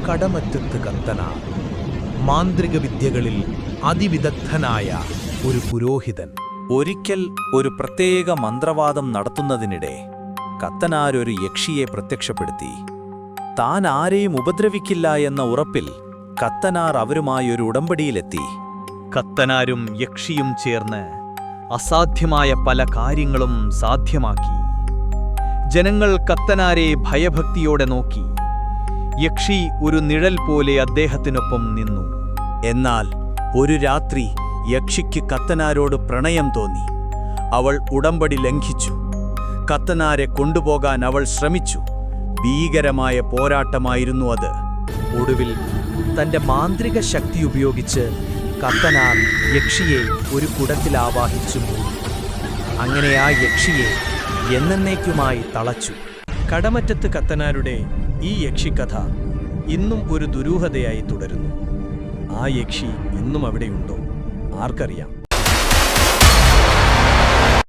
കടമറ്റത്ത് കത്തനാർ, മാന്ത്രിക വിദ്യകളിൽ അതിവിദഗ്ധനായ ഒരു പുരോഹിതൻ. ഒരിക്കൽ ഒരു പ്രത്യേക മന്ത്രവാദം നടത്തുന്നതിനിടെ കത്തനാരൊരു യക്ഷിയെ പ്രത്യക്ഷപ്പെടുത്തി. താൻ ആരെയും ഉപദ്രവിക്കില്ല എന്ന ഉറപ്പിൽ കത്തനാർ അവരുമായൊരു ഉടമ്പടിയിലെത്തി. കത്തനാരും യക്ഷിയും ചേർന്ന് അസാധ്യമായ പല കാര്യങ്ങളും സാധ്യമാക്കി. ജനങ്ങൾ കത്തനാരെ ഭയഭക്തിയോടെ നോക്കി. യക്ഷി ഒരു നിഴൽ പോലെ അദ്ദേഹത്തിനൊപ്പം നിന്നു. എന്നാൽ ഒരു രാത്രി യക്ഷിക്ക് കത്തനാരോട് പ്രണയം തോന്നി. അവൾ ഉടമ്പടി ലംഘിച്ചു. കത്തനാരെ കൊണ്ടുപോകാൻ അവൾ ശ്രമിച്ചു. ഭീകരമായ പോരാട്ടമായിരുന്നു അത്. ഒടുവിൽ തന്റെ മാന്ത്രിക ശക്തി ഉപയോഗിച്ച് കത്തനാർ യക്ഷിയെ ഒരു കുടത്തിൽ ആവാഹിച്ചു മൂടി. അങ്ങനെ ആ യക്ഷിയെ എന്നേക്കുമായി തളച്ചു. കടമറ്റത്ത് കത്തനാരുടെ ഈ യക്ഷിക്കഥ ഇന്നും ഒരു ദുരൂഹതയായി തുടരുന്നു. ആ യക്ഷി ഇന്നും അവിടെയുണ്ടോ? ആർക്കറിയാം.